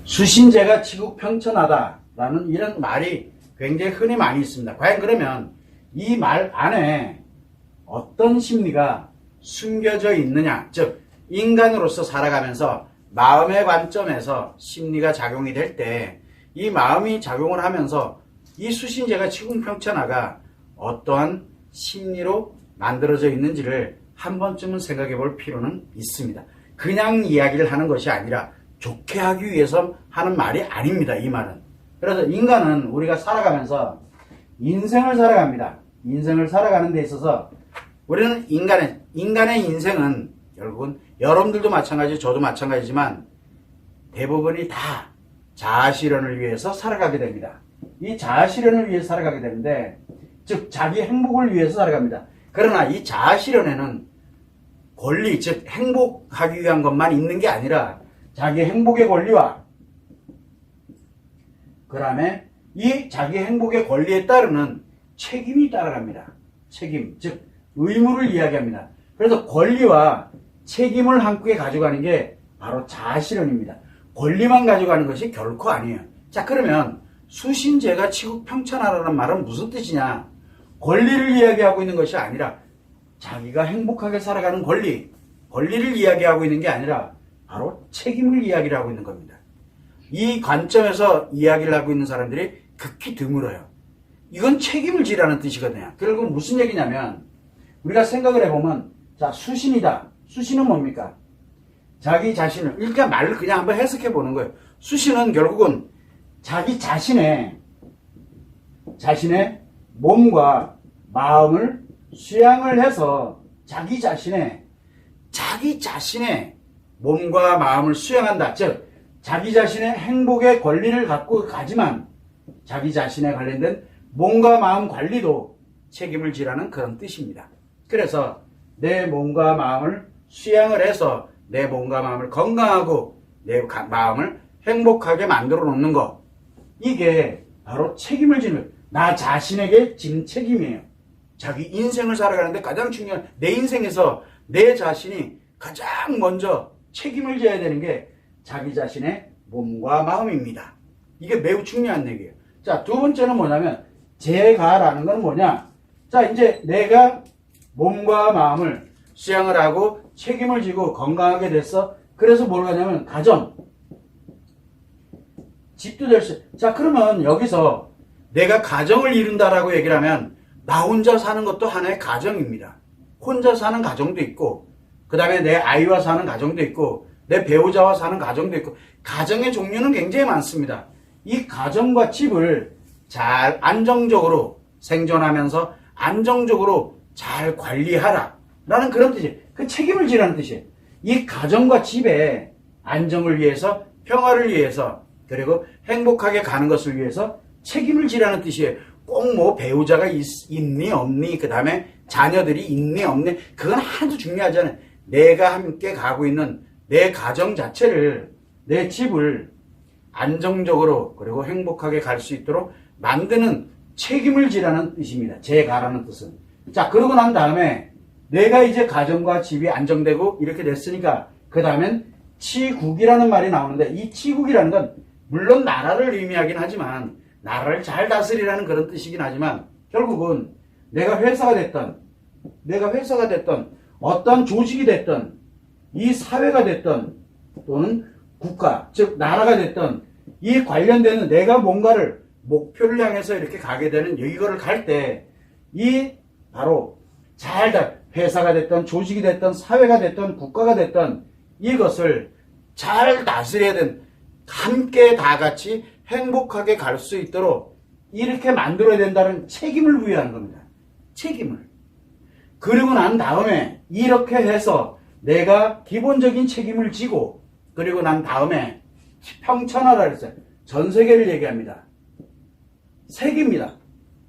수신제가 치국평천하다라는 이런 말이 굉장히 흔히 많이 있습니다. 과연 그러면 이 말 안에 어떤 심리가 숨겨져 있느냐, 즉 인간으로서 살아가면서 마음의 관점에서 심리가 작용이 될 때 이 마음이 작용을 하면서 이 수신제가 치국평천하가 어떠한 심리로 만들어져 있는지를 한 번쯤은 생각해 볼 필요는 있습니다. 그냥 이야기를 하는 것이 아니라 좋게 하기 위해서 하는 말이 아닙니다. 이 말은. 그래서 인간은 우리가 살아가면서 인생을 살아갑니다. 인생을 살아가는 데 있어서 우리는 인간의 인생은 결국은 여러분들도 마찬가지, 저도 마찬가지지만 대부분이 다 자아실현을 위해서 살아가게 됩니다. 이 자아실현을 위해서 살아가게 되는데, 즉 자기 행복을 위해서 살아갑니다. 그러나 이 자아실현에는 권리, 즉 행복하기 위한 것만 있는 게 아니라 자기 행복의 권리와 그 다음에 이 자기 행복의 권리에 따르는 책임이 따라갑니다. 책임, 즉 의무를 이야기합니다. 그래서 권리와 책임을 함께 가져가는 게 바로 자아실현입니다. 권리만 가져가는 것이 결코 아니에요. 자, 그러면 수신제가 치국평천하라는 말은 무슨 뜻이냐? 권리를 이야기하고 있는 것이 아니라 자기가 행복하게 살아가는 권리를 이야기하고 있는 게 아니라 바로 책임을 이야기를 하고 있는 겁니다. 이 관점에서 이야기를 하고 있는 사람들이 극히 드물어요. 이건 책임을 지라는 뜻이거든요. 결국 무슨 얘기냐면 우리가 생각을 해보면, 자, 수신이다. 수신은 뭡니까? 자기 자신을, 일단 말을 그냥 한번 해석해 보는 거예요. 수신은 결국은 자기 자신의 몸과 마음을 수양을 해서 자기 자신의 몸과 마음을 수양한다. 즉 자기 자신의 행복의 권리를 갖고 가지만 자기 자신에 관련된 몸과 마음 관리도 책임을 지라는 그런 뜻입니다. 그래서 내 몸과 마음을 수양을 해서 내 몸과 마음을 건강하고 내 마음을 행복하게 만들어 놓는 것, 이게 바로 책임을 지는, 나 자신에게 지는 책임이에요. 자기 인생을 살아가는데 가장 중요한, 내 인생에서 내 자신이 가장 먼저 책임을 져야 되는 게 자기 자신의 몸과 마음입니다. 이게 매우 중요한 얘기예요. 자, 두 번째는 뭐냐면 제가라는 건 뭐냐? 자, 이제 내가 몸과 마음을 수양을 하고 책임을 지고 건강하게 됐어. 그래서 뭘 하냐면 가정, 집도 될 수. 자, 그러면 여기서 내가 가정을 이룬다라고 얘기를 하면 나 혼자 사는 것도 하나의 가정입니다. 혼자 사는 가정도 있고, 그 다음에 내 아이와 사는 가정도 있고, 내 배우자와 사는 가정도 있고, 가정의 종류는 굉장히 많습니다. 이 가정과 집을 잘 안정적으로 생존하면서 안정적으로 잘 관리하라 라는 그런 뜻이에요. 그 책임을 지라는 뜻이에요. 이 가정과 집의 안정을 위해서, 평화를 위해서, 그리고 행복하게 가는 것을 위해서 책임을 지라는 뜻이에요. 꼭 뭐 배우자가 있니 없니, 그 다음에 자녀들이 있니 없니, 그건 하나도 중요하지 않아요. 내가 함께 가고 있는 내 가정 자체를, 내 집을 안정적으로 그리고 행복하게 갈 수 있도록 만드는 책임을 지라는 뜻입니다. 제가라는 뜻은. 자, 그러고 난 다음에 내가 이제 가정과 집이 안정되고 이렇게 됐으니까 그 다음엔 치국이라는 말이 나오는데, 이 치국이라는 건 물론 나라를 의미하긴 하지만, 나라를 잘 다스리라는 그런 뜻이긴 하지만, 결국은 내가 회사가 됐던 어떤 조직이 됐던, 이 사회가 됐던, 또는 국가, 즉 나라가 됐던, 이 관련되는 내가 뭔가를 목표를 향해서 이렇게 가게 되는, 이거를 갈 때 이 바로 회사가 됐던, 조직이 됐던, 사회가 됐던, 국가가 됐던, 이것을 잘 다스려야 되는, 함께 다 같이 행복하게 갈 수 있도록 이렇게 만들어야 된다는 책임을 부여하는 겁니다. 책임을. 그리고 난 다음에 이렇게 해서 내가 기본적인 책임을 지고, 그리고 난 다음에 평천하라 그랬어요. 전 세계를 얘기합니다. 세계입니다.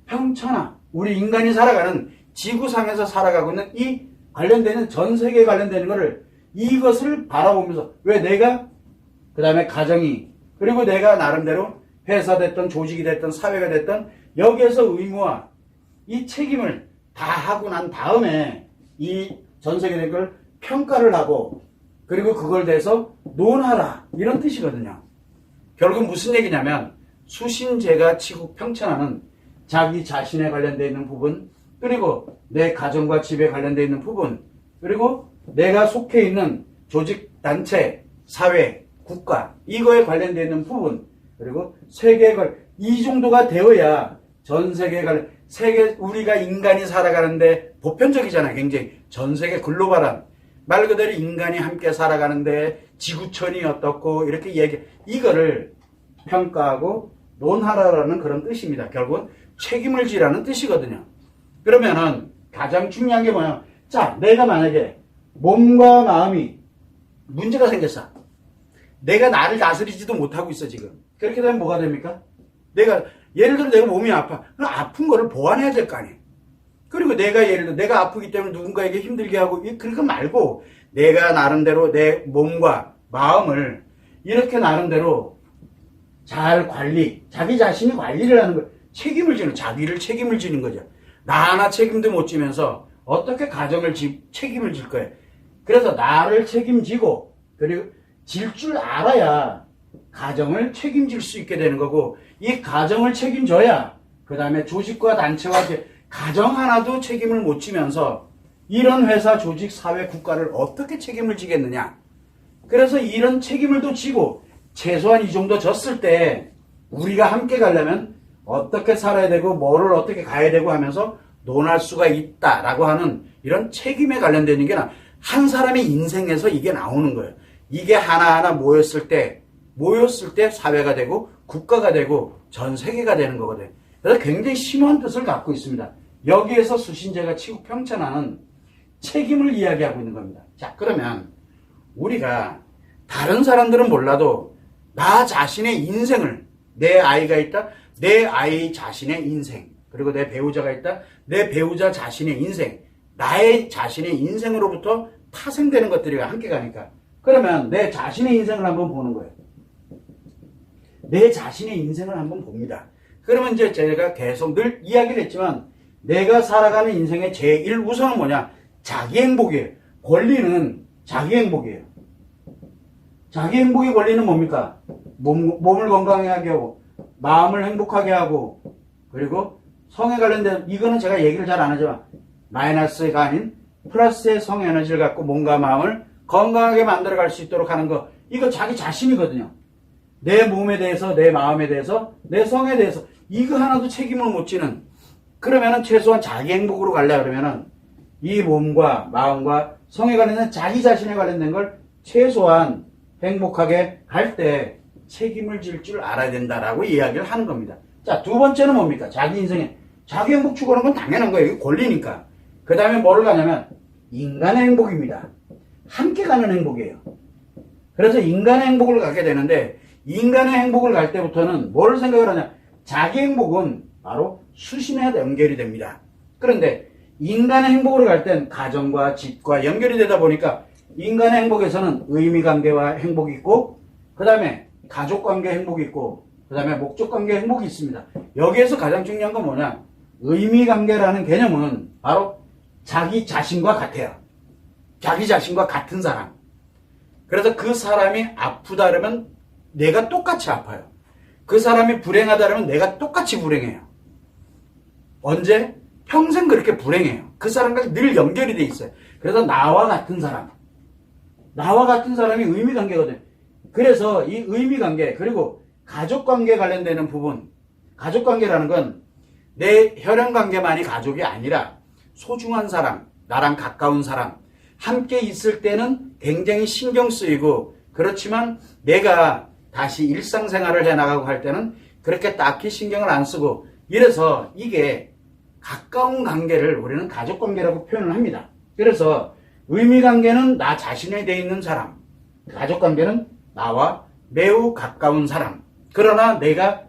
평천하. 우리 인간이 살아가는 지구상에서 살아가고 있는 이 관련되는 전 세계에 관련되는 거를, 이것을 바라보면서, 왜 내가, 그 다음에 가정이, 그리고 내가 나름대로 회사 됐던, 조직이 됐던, 사회가 됐던, 여기에서 의무와 이 책임을 다 하고 난 다음에 이 전 세계 된 걸 평가를 하고, 그리고 그걸 대해서 논하라, 이런 뜻이거든요. 결국 무슨 얘기냐면 수신제가 치국평천하는 자기 자신에 관련되어 있는 부분, 그리고 내 가정과 집에 관련되어 있는 부분, 그리고 내가 속해 있는 조직, 단체, 사회, 국가, 이거에 관련되어 있는 부분, 그리고 세계에 이 정도가 되어야 전 세계에 우리가 인간이 살아가는데 보편적이잖아요. 굉장히 전 세계 글로벌한 말 그대로 인간이 함께 살아가는데 지구촌이 어떻고 이렇게 이거를 평가하고 논하라라는 그런 뜻입니다. 결국은 책임을 지라는 뜻이거든요. 그러면은 가장 중요한 게 뭐냐? 자, 내가 만약에 몸과 마음이 문제가 생겼어. 내가 나를 다스리지도 못하고 있어 지금. 그렇게 되면 뭐가 됩니까? 예를 들어 내가 몸이 아파. 그럼 아픈 거를 보완해야 될 거 아니에요. 그리고 예를 들어 내가 아프기 때문에 누군가에게 힘들게 하고 그러거 말고 내가 나름대로 내 몸과 마음을 이렇게 나름대로 잘 자기 자신이 관리를 하는 거예요. 자기를 책임을 지는 거죠. 나 하나 책임도 못 지면서 어떻게 가정을 책임을 질 거예요. 그래서 나를 책임지고 그리고 질 줄 알아야 가정을 책임질 수 있게 되는 거고, 이 가정을 책임져야 그 다음에 조직과 단체와 가정 하나도 책임을 못 지면서 이런 회사, 조직, 사회, 국가를 어떻게 책임을 지겠느냐. 그래서 이런 책임을 또 지고 최소한 이 정도 졌을 때 우리가 함께 가려면 어떻게 살아야 되고 뭐를 어떻게 가야 되고 하면서 논할 수가 있다라고 하는 이런 책임에 관련된 게 한 사람의 인생에서 이게 나오는 거예요. 이게 하나하나 모였을 때 사회가 되고 국가가 되고 전 세계가 되는 거거든요. 그래서 굉장히 심오한 뜻을 갖고 있습니다. 여기에서 수신제가 치국평천하는 책임을 이야기하고 있는 겁니다. 자, 그러면 우리가 다른 사람들은 몰라도 나 자신의 인생을, 내 아이가 있다, 내 아이 자신의 인생, 그리고 내 배우자가 있다, 내 배우자 자신의 인생, 나의 자신의 인생으로부터 파생되는 것들이 함께 가니까, 그러면 내 자신의 인생을 한번 보는 거예요. 내 자신의 인생을 한번 봅니다. 그러면 이제 제가 계속 늘 이야기를 했지만 내가 살아가는 인생의 제일 우선은 뭐냐? 자기 행복이에요. 권리는 자기 행복이에요. 자기 행복의 권리는 뭡니까? 몸을 건강하게 하고 마음을 행복하게 하고, 그리고 성에 관련된, 이거는 제가 얘기를 잘 안 하지만 마이너스가 아닌 플러스의 성 에너지를 갖고 몸과 마음을 건강하게 만들어갈 수 있도록 하는 거, 이거 자기 자신이거든요. 내 몸에 대해서, 내 마음에 대해서, 내 성에 대해서 이거 하나도 책임을 못 지는, 그러면은 최소한 자기 행복으로 가려고 그러면은 이 몸과 마음과 성에 관련된 자기 자신에 관련된 걸 최소한 행복하게 갈 때 책임을 질 줄 알아야 된다라고 이야기를 하는 겁니다. 자, 두 번째는 뭡니까? 자기 인생에 자기 행복 추구하는 건 당연한 거예요. 이게 권리니까. 그 다음에 뭐를 가냐면 인간의 행복입니다. 함께 가는 행복이에요. 그래서 인간의 행복을 갖게 되는데, 인간의 행복을 갈 때부터는 뭘 생각을 하냐? 자기 행복은 바로 수신에 연결이 됩니다. 그런데 인간의 행복으로 갈 땐 가정과 집과 연결이 되다 보니까 인간의 행복에서는 의미관계와 행복이 있고, 그 다음에 가족관계 행복이 있고, 그 다음에 목적관계 행복이 있습니다. 여기에서 가장 중요한 건 뭐냐? 의미관계라는 개념은 바로 자기 자신과 같아요. 자기 자신과 같은 사람. 그래서 그 사람이 아프다 그러면 내가 똑같이 아파요. 그 사람이 불행하다 그러면 내가 똑같이 불행해요. 언제? 평생 그렇게 불행해요. 그 사람과 늘 연결이 돼 있어요. 그래서 나와 같은 사람이 의미관계거든요. 그래서 이 의미관계, 그리고 가족관계 관련되는 부분, 가족관계라는 건 내 혈연관계만이 가족이 아니라 소중한 사람, 나랑 가까운 사람, 함께 있을 때는 굉장히 신경 쓰이고, 그렇지만 내가 다시 일상생활을 해나가고 할 때는 그렇게 딱히 신경을 안 쓰고, 이래서 이게 가까운 관계를 우리는 가족관계라고 표현을 합니다. 그래서 의미관계는 나 자신에 대해 있는 사람, 가족관계는 나와 매우 가까운 사람, 그러나 내가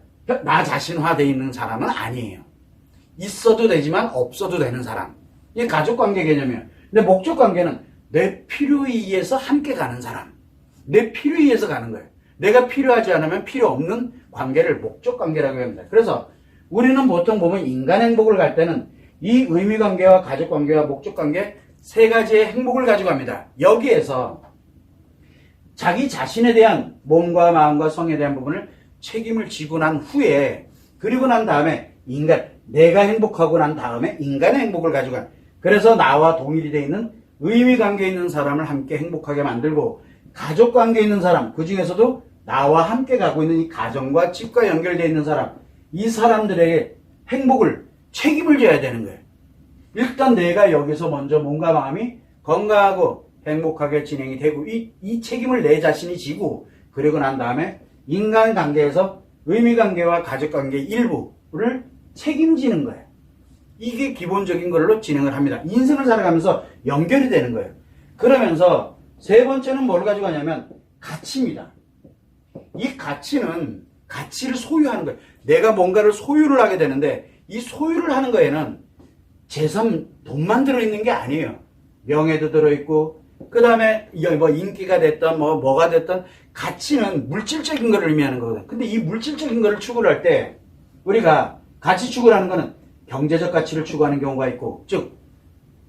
나 자신화되어 있는 사람은 아니에요. 있어도 되지만 없어도 되는 사람, 이게 가족관계 개념이에요. 근데 목적관계는 내 필요에 의해서 함께 가는 사람, 내 필요에 의해서 가는 거예요. 내가 필요하지 않으면 필요 없는 관계를 목적관계라고 합니다. 그래서 우리는 보통 보면 인간 행복을 갈 때는 이 의미관계와 가족관계와 목적관계 세 가지의 행복을 가지고 갑니다. 여기에서 자기 자신에 대한 몸과 마음과 성에 대한 부분을 책임을 지고 난 후에, 그리고 난 다음에 내가 행복하고 난 다음에 인간의 행복을 가져간, 그래서 나와 동일이 되어 있는 의미관계에 있는 사람을 함께 행복하게 만들고, 가족관계에 있는 사람, 그 중에서도 나와 함께 가고 있는 이 가정과 집과 연결되어 있는 사람, 이 사람들에게 행복을, 책임을 져야 되는 거예요. 일단 내가 여기서 먼저 몸과 마음이 건강하고 행복하게 진행이 되고, 이 책임을 내 자신이 지고, 그리고 난 다음에 인간관계에서 의미관계와 가족관계 일부를 책임지는 거예요. 이게 기본적인 걸로 진행을 합니다. 인생을 살아가면서 연결이 되는 거예요. 그러면서 세 번째는 뭘 가지고 가냐면 가치입니다. 이 가치는 가치를 소유하는 거예요. 내가 뭔가를 소유를 하게 되는데, 이 소유를 하는 거에는 재산, 돈만 들어있는 게 아니에요. 명예도 들어있고, 그 다음에 뭐 인기가 됐던 뭐가 됐던, 가치는 물질적인 걸 의미하는 거거든. 근데 이 물질적인 거를 추구를 할 때, 우리가 가치 추구를 하는 거는 경제적 가치를 추구하는 경우가 있고, 즉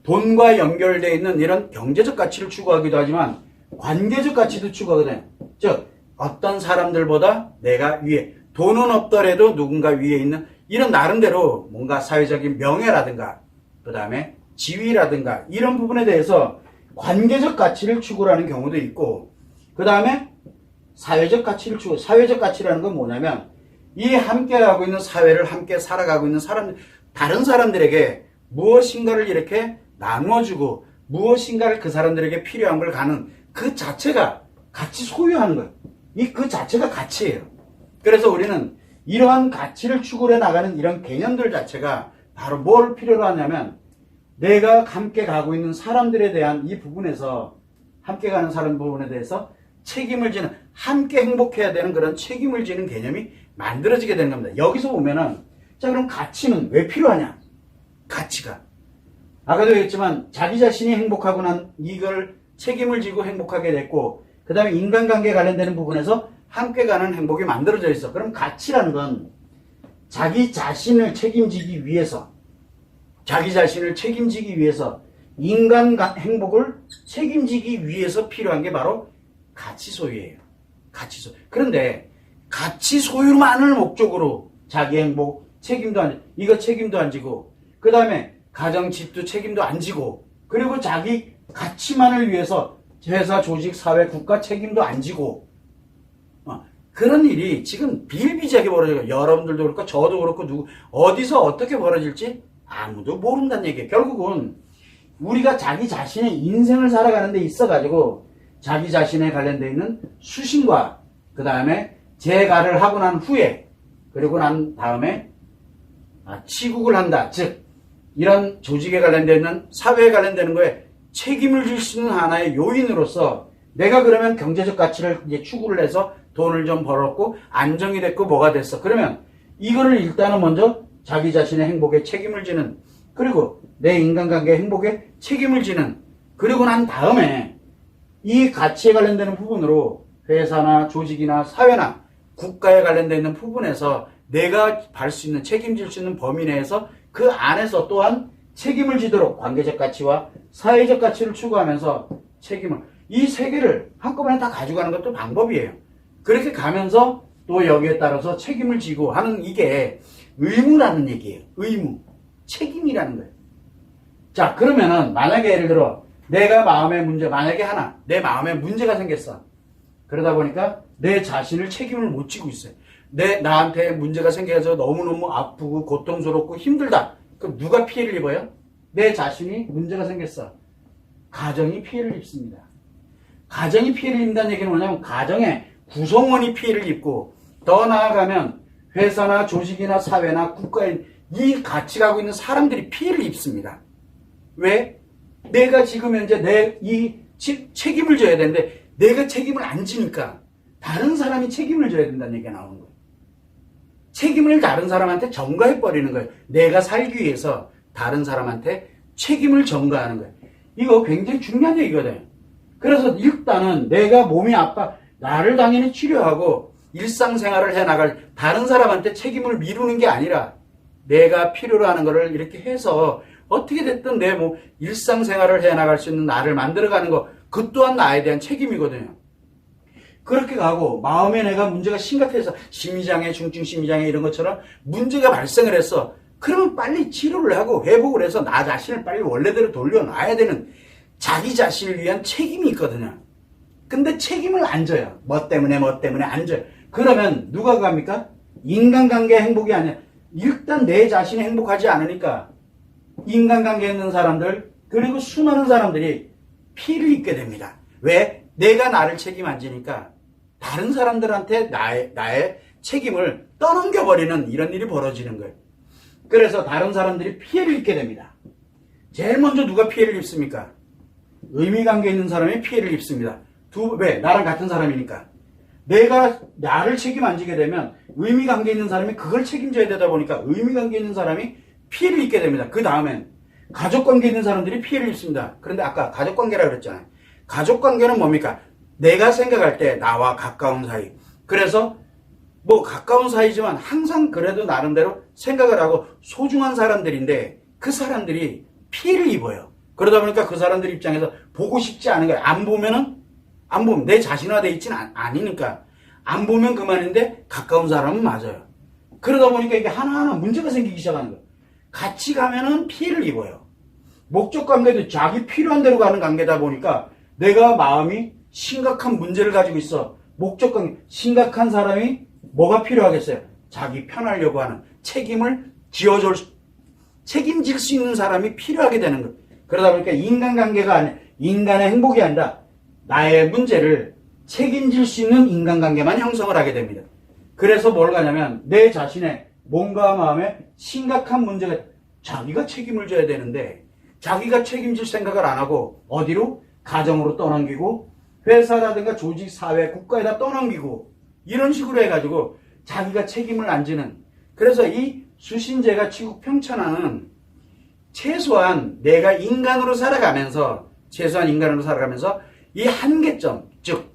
돈과 연결되어 있는 이런 경제적 가치를 추구하기도 하지만 관계적 가치도 추구하거든요. 즉 어떤 사람들보다 내가 위에, 돈은 없더라도 누군가 위에 있는 이런 나름대로 뭔가 사회적인 명예라든가 그 다음에 지위라든가 이런 부분에 대해서 관계적 가치를 추구하는 경우도 있고, 그 다음에 사회적 가치를 추구. 사회적 가치라는 건 뭐냐면 이 함께하고 있는 사회를 함께 살아가고 있는 사람들, 다른 사람들에게 무엇인가를 이렇게 나누어주고 무엇인가를 그 사람들에게 필요한 걸 가는 그 자체가 같이 소유하는 거예요. 그 자체가 가치예요. 그래서 우리는 이러한 가치를 추구해 나가는 이런 개념들 자체가 바로 뭘 필요로 하냐면, 내가 함께 가고 있는 사람들에 대한 이 부분에서, 함께 가는 사람 부분에 대해서 책임을 지는, 함께 행복해야 되는 그런 책임을 지는 개념이 만들어지게 되는 겁니다. 여기서 보면은, 자, 그럼 가치는 왜 필요하냐? 가치가. 아까도 얘기했지만, 자기 자신이 행복하고 난 이걸 책임을 지고 행복하게 됐고, 그 다음에 인간관계에 관련되는 부분에서 함께 가는 행복이 만들어져 있어. 그럼 가치라는 건 자기 자신을 책임지기 위해서, 인간 행복을 책임지기 위해서 필요한 게 바로 가치 소유예요. 가치 소유. 그런데 가치 소유만을 목적으로 자기 행복, 책임도 안 지고, 그 다음에 가정, 집도 책임도 안 지고, 그리고 자기 가치만을 위해서 회사, 조직, 사회, 국가 책임도 안 지고, 그런 일이 지금 비일비재하게 벌어져요. 여러분들도 그렇고 저도 그렇고 어디서 어떻게 벌어질지 아무도 모른다는 얘기예요. 결국은 우리가 자기 자신의 인생을 살아가는 데 있어가지고 자기 자신에 관련되어 있는 수신과 그 다음에 재가를 하고 난 후에, 그리고 난 다음에 치국을 한다. 즉 이런 조직에 관련되어 있는, 사회에 관련되는 거에 책임을 질 수 있는 하나의 요인으로서, 내가 그러면 경제적 가치를 이제 추구를 해서 돈을 좀 벌었고 안정이 됐고 뭐가 됐어. 그러면 이거를 일단은 먼저 자기 자신의 행복에 책임을 지는, 그리고 내 인간관계 행복에 책임을 지는, 그리고 난 다음에 이 가치에 관련되는 부분으로 회사나 조직이나 사회나 국가에 관련되어 있는 부분에서 내가 할 수 있는, 책임질 수 있는 범위 내에서 그 안에서 또한 책임을 지도록 관계적 가치와 사회적 가치를 추구하면서 책임을, 이 세 개를 한꺼번에 다 가져가는 것도 방법이에요. 그렇게 가면서 또 여기에 따라서 책임을 지고 하는, 이게 의무라는 얘기예요. 의무. 책임이라는 거예요. 자, 그러면은 만약에 예를 들어 내가 마음의 문제, 만약에 내 마음에 문제가 생겼어. 그러다 보니까 내 자신을 책임을 못 지고 있어요. 나한테 문제가 생겨서 너무너무 아프고 고통스럽고 힘들다. 그럼 누가 피해를 입어요? 내 자신이 문제가 생겼어. 가정이 피해를 입습니다. 가정이 피해를 입는다는 얘기는 뭐냐면 가정의 구성원이 피해를 입고, 더 나아가면 회사나 조직이나 사회나 국가에 이 같이 가고 있는 사람들이 피해를 입습니다. 왜? 내가 지금 현재 책임을 져야 되는데 내가 책임을 안 지니까 다른 사람이 책임을 져야 된다는 얘기가 나오는 거예요. 책임을 다른 사람한테 전가해버리는 거예요. 내가 살기 위해서 다른 사람한테 책임을 전가하는 거예요. 이거 굉장히 중요한 얘기거든요. 그래서 일단은 내가 몸이 아파, 나를 당연히 치료하고 일상생활을 해나갈, 다른 사람한테 책임을 미루는 게 아니라 내가 필요로 하는 거를 이렇게 해서 어떻게 됐든 내 일상생활을 해나갈 수 있는 나를 만들어가는 거, 그 또한 나에 대한 책임이거든요. 그렇게 가고 마음에 내가 문제가 심각해서 심리장애, 중증 심리장애 이런 것처럼 문제가 발생을 했어. 그러면 빨리 치료를 하고 회복을 해서 나 자신을 빨리 원래대로 돌려놔야 되는 자기 자신을 위한 책임이 있거든요. 근데 책임을 안 져요. 뭐 때문에 안 져요. 그러면 누가 갑니까? 인간관계 행복이 아니야. 일단 내 자신이 행복하지 않으니까 인간관계에 있는 사람들 그리고 수많은 사람들이 피해를 입게 됩니다. 왜? 내가 나를 책임 안 지니까 다른 사람들한테 나의 책임을 떠넘겨버리는 이런 일이 벌어지는 거예요. 그래서 다른 사람들이 피해를 입게 됩니다. 제일 먼저 누가 피해를 입습니까? 의미관계에 있는 사람이 피해를 입습니다. 왜? 나랑 같은 사람이니까. 내가 나를 책임 안 지게 되면 의미관계에 있는 사람이 그걸 책임져야 되다 보니까 의미관계에 있는 사람이 피해를 입게 됩니다. 그 다음엔 가족관계에 있는 사람들이 피해를 입습니다. 그런데 아까 가족관계라고 그랬잖아요. 가족관계는 뭡니까? 내가 생각할 때 나와 가까운 사이. 그래서 뭐 가까운 사이지만 항상 그래도 나름대로 생각을 하고 소중한 사람들인데 그 사람들이 피해를 입어요. 그러다 보니까 그 사람들 입장에서 보고 싶지 않은 거예요. 안 보면 내 자신화되어 있지는 아니니까 안 보면 그만인데 가까운 사람은 맞아요. 그러다 보니까 이게 하나하나 문제가 생기기 시작하는 거예요. 같이 가면은 피해를 입어요. 목적 관계도 자기 필요한 대로 가는 관계다 보니까 내가 마음이 심각한 문제를 가지고 있어. 목적 관계, 심각한 사람이 뭐가 필요하겠어요? 자기 편하려고 하는 책임질 수 있는 사람이 필요하게 되는 거예요. 그러다 보니까 인간관계가 아니라 인간의 행복이 아니라 나의 문제를 책임질 수 있는 인간관계만 형성을 하게 됩니다. 그래서 뭘 가냐면 내 자신의 몸과 마음에 심각한 문제가 자기가 책임을 져야 되는데 자기가 책임질 생각을 안 하고 어디로? 가정으로 떠넘기고 회사라든가 조직, 사회, 국가에다 떠넘기고 이런 식으로 해가지고 자기가 책임을 안 지는 그래서 이 수신제가 치국 평천하는 최소한 내가 인간으로 살아가면서 이 한계점 즉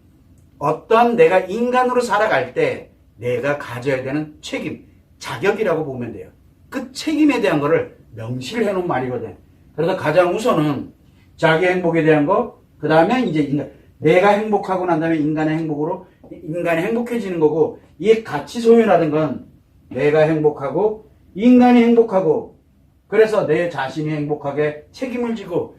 어떠한 내가 인간으로 살아갈 때 내가 가져야 되는 책임 자격이라고 보면 돼요. 그 책임에 대한 거를 명시를 해놓은 말이거든. 그래서 가장 우선은 자기 행복에 대한 거, 그 다음에 이제 내가 행복하고 난 다음에 인간이 행복해지는 거고, 이 가치 소유라는 건 내가 행복하고, 인간이 행복하고, 그래서 내 자신이 행복하게 책임을 지고,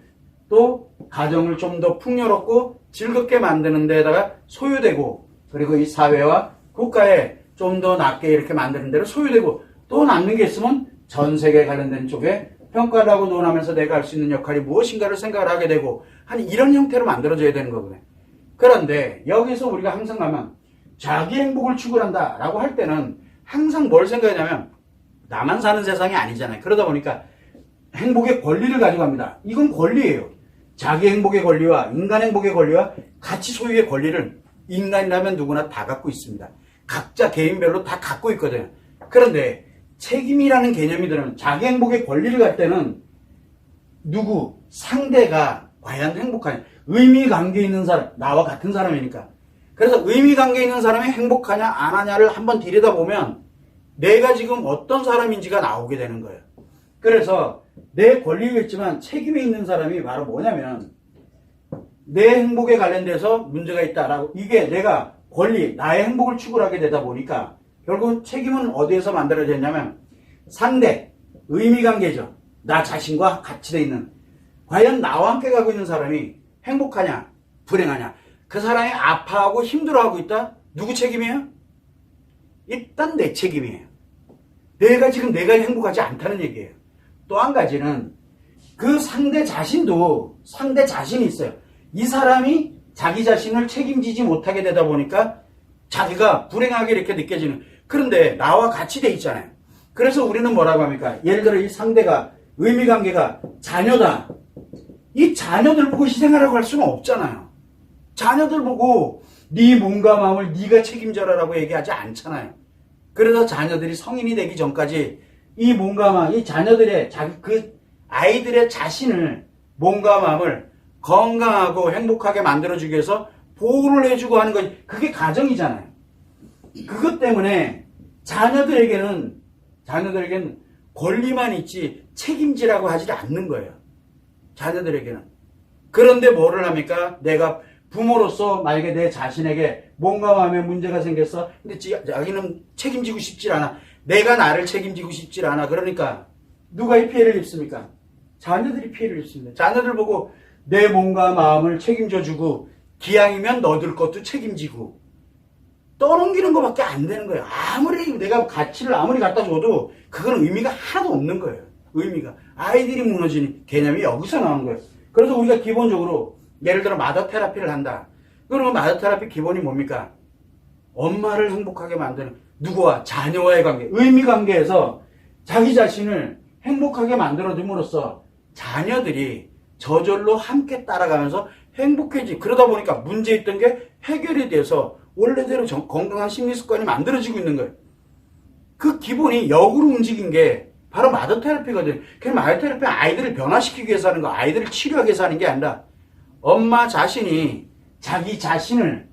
또 가정을 좀 더 풍요롭고 즐겁게 만드는 데다가 소유되고, 그리고 이 사회와 국가에 좀 더 낫게 이렇게 만드는 데로 소유되고, 또 남는 게 있으면 전 세계에 관련된 쪽에 평가를 하고 논하면서 내가 할 수 있는 역할이 무엇인가를 생각을 하게 되고 한 이런 형태로 만들어져야 되는 거거든요. 그런데 여기서 우리가 항상 가면 자기 행복을 추구한다 라고 할 때는 항상 뭘 생각하냐면 나만 사는 세상이 아니잖아요. 그러다 보니까 행복의 권리를 가져갑니다. 이건 권리예요. 자기 행복의 권리와 인간 행복의 권리와 가치 소유의 권리를 인간이라면 누구나 다 갖고 있습니다. 각자 개인별로 다 갖고 있거든요. 그런데 책임이라는 개념이 들으면 자기 행복의 권리를 갈 때는 상대가 과연 행복하냐 의미관계 있는 사람 나와 같은 사람이니까 그래서 의미관계 있는 사람이 행복하냐 안 하냐를 한번 들여다보면 내가 지금 어떤 사람인지가 나오게 되는 거예요. 그래서 내 권리가 있지만 책임이 있는 사람이 바로 뭐냐면 내 행복에 관련돼서 문제가 있다라고 이게 내가 나의 행복을 추구하게 되다 보니까 결국 책임은 어디에서 만들어졌냐면 상대, 의미관계죠. 나 자신과 같이 돼 있는 과연 나와 함께 가고 있는 사람이 행복하냐 불행하냐 그 사람이 아파하고 힘들어하고 있다? 누구 책임이에요? 일단 내 책임이에요. 내가 행복하지 않다는 얘기예요. 또 한 가지는 그 상대 자신도 상대 자신이 있어요. 이 사람이 자기 자신을 책임지지 못하게 되다 보니까 자기가 불행하게 이렇게 느껴지는 그런데 나와 같이 돼 있잖아요. 그래서 우리는 뭐라고 합니까? 예를 들어 이 상대가 의미관계가 자녀다. 이 자녀들 보고 희생하라고 할 수는 없잖아요. 자녀들 보고 네 몸과 마음을 네가 책임져라라고 얘기하지 않잖아요. 그래서 자녀들이 성인이 되기 전까지 이 몸과 마음, 이 자녀들의 아이들의 자신을 몸과 마음을 건강하고 행복하게 만들어주기 위해서 보호를 해주고 하는 것 그게 가정이잖아요. 그것 때문에 자녀들에게는 권리만 있지 책임지라고 하지 않는 거예요. 자녀들에게는. 그런데 뭐를 합니까? 내가 부모로서 만약에 내 자신에게 몸과 마음에 문제가 생겼어. 근데 자기는 책임지고 싶질 않아. 내가 나를 책임지고 싶질 않아. 그러니까 누가 이 피해를 입습니까? 자녀들이 피해를 입습니다. 자녀들 보고 내 몸과 마음을 책임져주고 기왕이면 너들 것도 책임지고 떠넘기는 것밖에 안 되는 거예요. 아무리 내가 가치를 아무리 갖다 줘도 그건 의미가 하나도 없는 거예요. 의미가. 아이들이 무너지는 개념이 여기서 나온 거예요. 그래서 우리가 기본적으로 예를 들어 마더 테라피를 한다. 그러면 마더 테라피 기본이 뭡니까? 엄마를 행복하게 만드는 누구와? 자녀와의 관계. 의미 관계에서 자기 자신을 행복하게 만들어줌으로써 자녀들이 저절로 함께 따라가면서 행복해지. 그러다 보니까 문제 있던 게 해결이 돼서 원래대로 건강한 심리 습관이 만들어지고 있는 거예요. 그 기본이 역으로 움직인 게 바로 마더 테라피거든요. 그냥 마더 테라피는 아이들을 변화시키기 위해서 하는 거, 아이들을 치료하기 위해서 하는 게 아니라 엄마 자신이 자기 자신을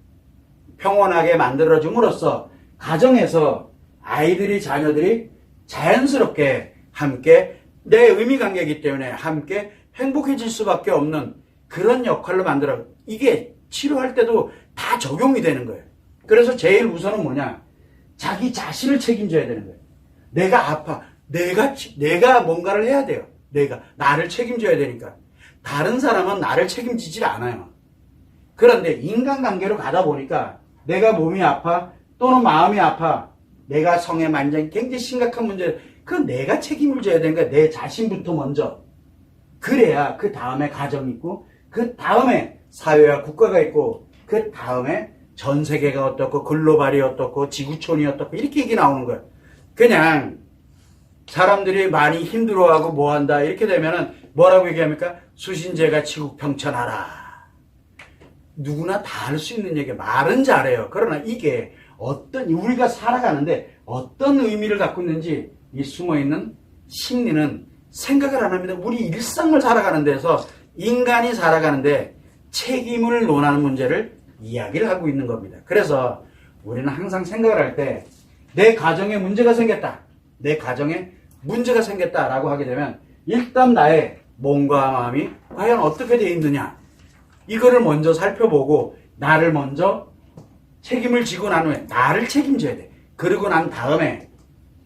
평온하게 만들어줌으로써 가정에서 아이들이, 자녀들이 자연스럽게 함께 내 의미 관계이기 때문에 함께 행복해질 수밖에 없는 그런 역할로 만들어. 이게 치료할 때도 다 적용이 되는 거예요. 그래서 제일 우선은 뭐냐? 자기 자신을 책임져야 되는 거예요. 내가 아파. 내가 뭔가를 해야 돼요. 나를 책임져야 되니까. 다른 사람은 나를 책임지질 않아요. 그런데 인간관계로 가다 보니까 내가 몸이 아파 또는 마음이 아파. 내가 성에 만장 굉장히 심각한 문제. 그건 내가 책임을 져야 되는 거야. 내 자신부터 먼저. 그래야 그 다음에 가정이 있고 그 다음에 사회와 국가가 있고 그 다음에 전 세계가 어떻고 글로벌이 어떻고 지구촌이 어떻고 이렇게 얘기 나오는 거예요. 그냥 사람들이 많이 힘들어하고 뭐한다 이렇게 되면은 뭐라고 얘기합니까? 수신제가 치국평천하라. 누구나 다 할 수 있는 얘기. 말은 잘해요. 그러나 이게 우리가 살아가는데 어떤 의미를 갖고 있는지 이 숨어있는 심리는 생각을 안 합니다. 우리 일상을 살아가는 데서 인간이 살아가는데 책임을 논하는 문제를 이야기를 하고 있는 겁니다. 그래서 우리는 항상 생각을 할 때 내 가정에 문제가 생겼다. 내 가정에 문제가 생겼다라고 하게 되면 일단 나의 몸과 마음이 과연 어떻게 되어 있느냐. 이거를 먼저 살펴보고 나를 먼저 책임을 지고 난 후에 나를 책임져야 돼. 그러고 난 다음에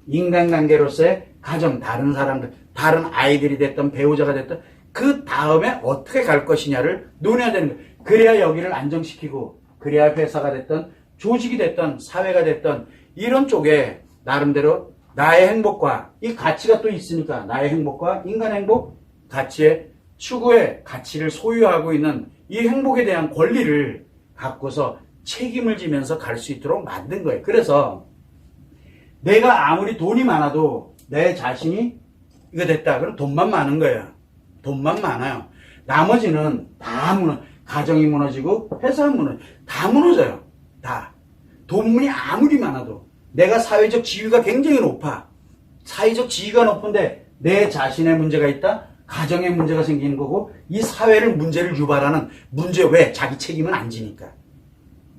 인간관계로서의 가정, 다른 사람들, 다른 아이들이 됐든 배우자가 됐든 그 다음에 어떻게 갈 것이냐를 논해야 되는 거예요. 그래야 여기를 안정시키고 그래야 회사가 됐든 조직이 됐든 사회가 됐든 이런 쪽에 나름대로 나의 행복과 이 가치가 또 있으니까 나의 행복과 인간 행복, 가치의 추구의 가치를 소유하고 있는 이 행복에 대한 권리를 갖고서 책임을 지면서 갈 수 있도록 만든 거예요. 그래서 내가 아무리 돈이 많아도 내 자신이 이거 됐다. 그럼 돈만 많은 거예요. 돈만 많아요. 나머지는 다 가정이 무너지고 회사가 다 무너져요. 다. 돈이 아무리 많아도 내가 사회적 지위가 굉장히 높아. 사회적 지위가 높은데 내 자신의 문제가 있다. 가정에 문제가 생기는 거고 이 사회를 문제를 유발하는 문제. 왜? 자기 책임은 안 지니까.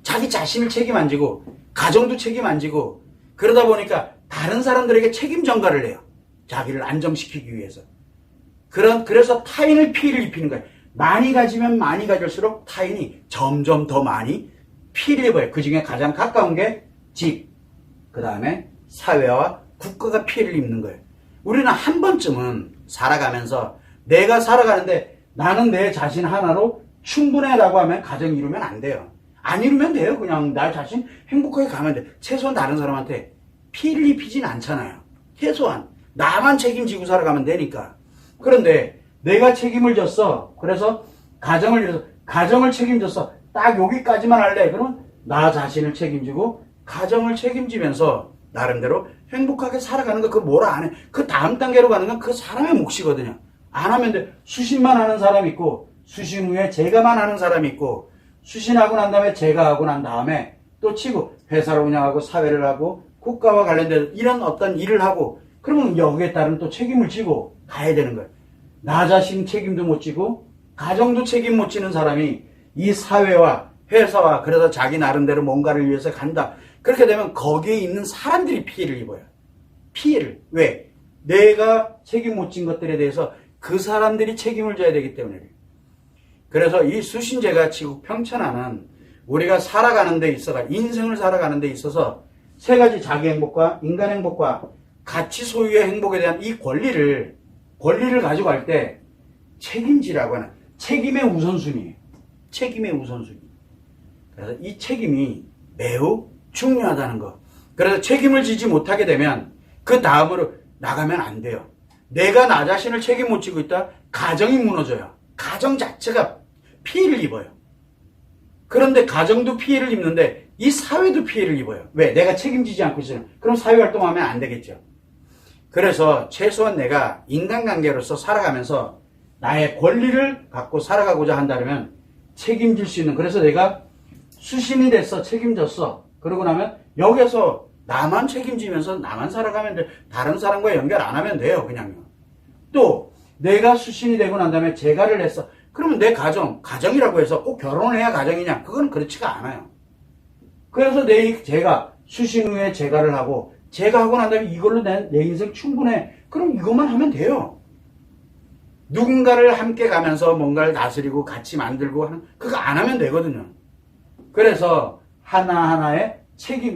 자기 자신을 책임 안 지고 가정도 책임 안 지고 그러다 보니까 다른 사람들에게 책임 전가를 해요. 자기를 안정시키기 위해서. 그래서 타인을 피해를 입히는 거예요. 많이 가지면 많이 가질수록 타인이 점점 더 많이 피해를 입어요. 그 중에 가장 가까운 게 집, 그 다음에 사회와 국가가 피해를 입는 거예요. 우리는 한 번쯤은 살아가면서 내가 살아가는데 나는 내 자신 하나로 충분해라고 하면 가정 이루면 안 돼요. 안 이루면 돼요. 그냥 나 자신 행복하게 가면 돼. 최소한 다른 사람한테 피해를 입히진 않잖아요. 최소한 나만 책임지고 살아가면 되니까. 그런데 내가 책임을 졌어. 그래서 가정을 책임졌어. 딱 여기까지만 할래. 그러면 나 자신을 책임지고 가정을 책임지면서 나름대로 행복하게 살아가는 거. 그거 뭐라 안 해. 그 다음 단계로 가는 건 그 사람의 몫이거든요. 안 하면 돼. 수신만 하는 사람이 있고 수신 후에 제가만 하는 사람이 있고 수신하고 난 다음에 제가 하고 난 다음에 또 치고 회사를 운영하고 사회를 하고 국가와 관련된 이런 어떤 일을 하고 그러면 여기에 따른 또 책임을 지고 가야 되는 거예요. 나 자신 책임도 못 지고 가정도 책임 못 지는 사람이 이 사회와 회사와 그래서 자기 나름대로 뭔가를 위해서 간다. 그렇게 되면 거기에 있는 사람들이 피해를 입어요. 피해를. 왜? 내가 책임 못 진 것들에 대해서 그 사람들이 책임을 져야 되기 때문에. 그래서 이 수신제가 치고 평천하는 우리가 살아가는 데 있어서 인생을 살아가는 데 있어서 세 가지 자기 행복과 인간 행복과 가치 소유의 행복에 대한 이 권리를 가지고 갈 때 책임지라고 하는 책임의 우선순위예요. 책임의 우선순위. 그래서 이 책임이 매우 중요하다는 거. 그래서 책임을 지지 못하게 되면 그 다음으로 나가면 안 돼요. 내가 나 자신을 책임 못 지고 있다? 가정이 무너져요. 가정 자체가 피해를 입어요. 그런데 가정도 피해를 입는데 이 사회도 피해를 입어요. 왜? 내가 책임지지 않고 있어요. 그럼 사회활동하면 안 되겠죠. 그래서 최소한 내가 인간관계로서 살아가면서 나의 권리를 갖고 살아가고자 한다면 책임질 수 있는, 그래서 내가 수신이 됐어, 책임졌어. 그러고 나면 여기서 나만 책임지면서 나만 살아가면 돼. 다른 사람과 연결 안 하면 돼요, 그냥요. 또 내가 수신이 되고 난 다음에 재가를 했어. 그러면 내 가정이라고 해서 꼭 결혼을 해야 가정이냐? 그건 그렇지가 않아요. 그래서 제가 수신 후에 재가를 하고 재가하고 난 다음에 이걸로 내 인생 충분해. 그럼 이것만 하면 돼요. 누군가를 함께 가면서 뭔가를 다스리고 같이 만들고 하는, 그거 안 하면 되거든요. 그래서 하나하나의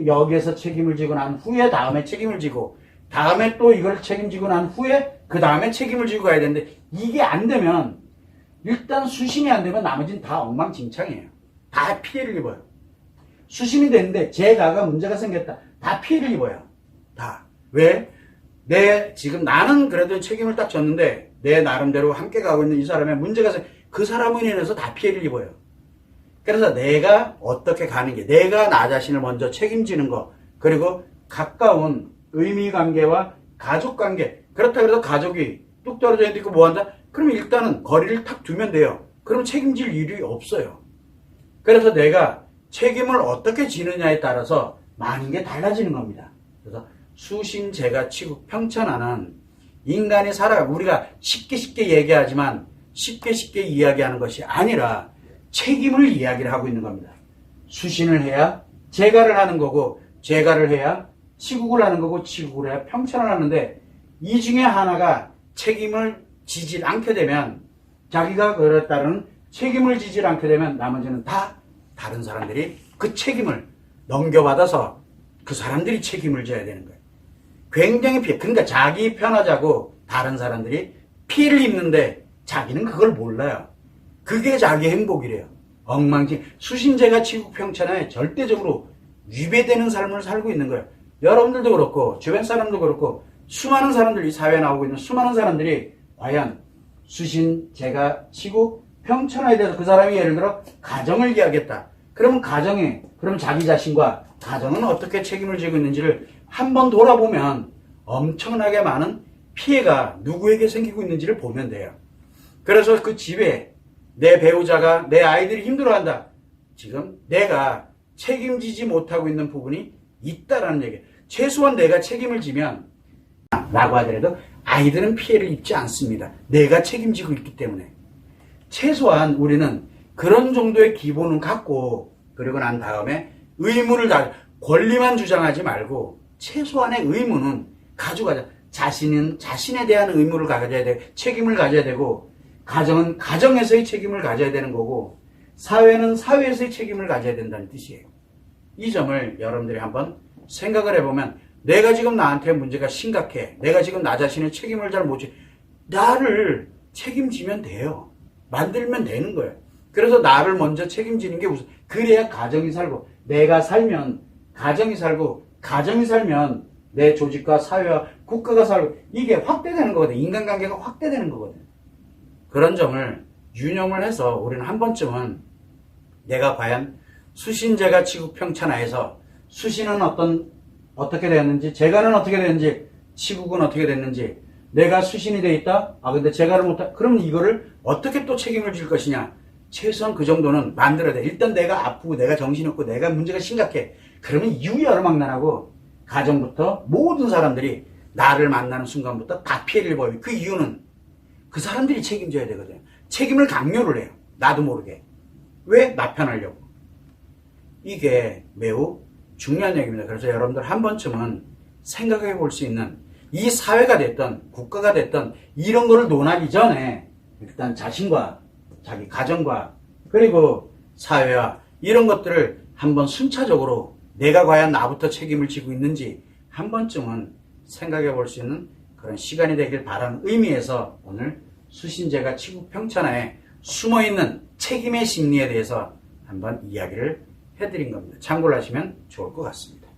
여기에서 책임을 지고 난 후에 다음에 책임을 지고, 다음에 또 이걸 책임지고 난 후에 그 다음에 책임을 지고 가야 되는데, 이게 안 되면, 일단 수신이 안 되면 나머지는 다 엉망진창이에요. 다 피해를 입어요. 수신이 됐는데 재가가 문제가 생겼다. 다 피해를 입어요. 다. 왜? 지금 나는 그래도 책임을 딱 졌는데 내 나름대로 함께 가고 있는 이 사람의 문제가 그 사람으로 인해서 다 피해를 입어요. 그래서 내가 어떻게 가는 게, 내가 나 자신을 먼저 책임지는 거, 그리고 가까운 의미관계와 가족관계, 그렇다고 해서 가족이 뚝 떨어져 있고 뭐 한다? 그러면 일단은 거리를 탁 두면 돼요. 그럼 책임질 일이 없어요. 그래서 내가 책임을 어떻게 지느냐에 따라서 많은 게 달라지는 겁니다. 그래서 수신제가 치국 평천하는 인간이 우리가 쉽게 얘기하지만 쉽게 이야기하는 것이 아니라 책임을 이야기를 하고 있는 겁니다. 수신을 해야 재가를 하는 거고, 재가를 해야 치국을 하는 거고, 치국을 해야 평천을 하는데, 이 중에 하나가 책임을 지질 않게 되면, 자기가 그에 따른 책임을 지질 않게 되면 나머지는 다 다른 사람들이 그 책임을 넘겨받아서 그 사람들이 책임을 져야 되는 거예요. 굉장히 그러니까 자기 편하자고 다른 사람들이 피해를 입는데 자기는 그걸 몰라요. 그게 자기 행복이래요. 수신제가 치국평천에 절대적으로 위배되는 삶을 살고 있는 거예요. 여러분들도 그렇고 주변 사람도 그렇고 수많은 사람들이, 사회에 나오고 있는 수많은 사람들이 과연 수신제가 치국평천에 대해서, 그 사람이 예를 들어 가정을 이야기했다. 그러면 그럼 자기 자신과 가정은 어떻게 책임을 지고 있는지를 한번 돌아보면 엄청나게 많은 피해가 누구에게 생기고 있는지를 보면 돼요. 그래서 그 집에 내 배우자가, 내 아이들이 힘들어한다. 지금 내가 책임지지 못하고 있는 부분이 있다라는 얘기예요. 최소한 내가 책임을 지면 라고 하더라도 아이들은 피해를 입지 않습니다. 내가 책임지고 있기 때문에. 최소한 우리는 그런 정도의 기본은 갖고, 그리고 난 다음에 권리만 주장하지 말고 최소한의 의무는 가져가자. 자신에 대한 의무를 가져야 돼. 책임을 가져야 되고, 가정은 가정에서의 책임을 가져야 되는 거고, 사회는 사회에서의 책임을 가져야 된다는 뜻이에요. 이 점을 여러분들이 한번 생각을 해보면, 내가 지금 나한테 문제가 심각해. 내가 지금 나 자신의 책임을 잘 못 지. 나를 책임지면 돼요. 만들면 되는 거예요. 그래서 나를 먼저 책임지는 게 우선. 그래야 가정이 살고, 내가 살면 가정이 살고, 가정이 살면 내 조직과 사회와 국가가 살고, 이게 확대되는 거거든. 인간관계가 확대되는 거거든. 그런 점을 유념을 해서 우리는 한 번쯤은 내가 과연 수신제가 치국평천하에서 수신은 어떻게 되었는지, 재가는 어떻게 되었는지, 치국은 어떻게 됐는지, 내가 수신이 돼 있다? 근데 재가를 못하, 그럼 이거를 어떻게 또 책임을 질 것이냐? 최소한 그 정도는 만들어야 돼. 일단 내가 아프고, 내가 정신없고, 내가 문제가 심각해. 그러면 유야르막란하고, 가정부터 모든 사람들이 나를 만나는 순간부터 다 피해를 입어요. 그 이유는 그 사람들이 책임져야 되거든요. 책임을 강요를 해요. 나도 모르게. 왜? 나 편하려고. 이게 매우 중요한 얘기입니다. 그래서 여러분들 한 번쯤은 생각해 볼 수 있는, 이 사회가 됐던 국가가 됐던 이런 거를 논하기 전에 일단 자신과 자기 가정과 그리고 사회와 이런 것들을 한번 순차적으로 내가 과연 나부터 책임을 지고 있는지 한 번쯤은 생각해 볼 수 있는 그런 시간이 되길 바라는 의미에서 오늘 수신제가 치국평천하에 숨어있는 책임의 심리에 대해서 한번 이야기를 해드린 겁니다. 참고를 하시면 좋을 것 같습니다.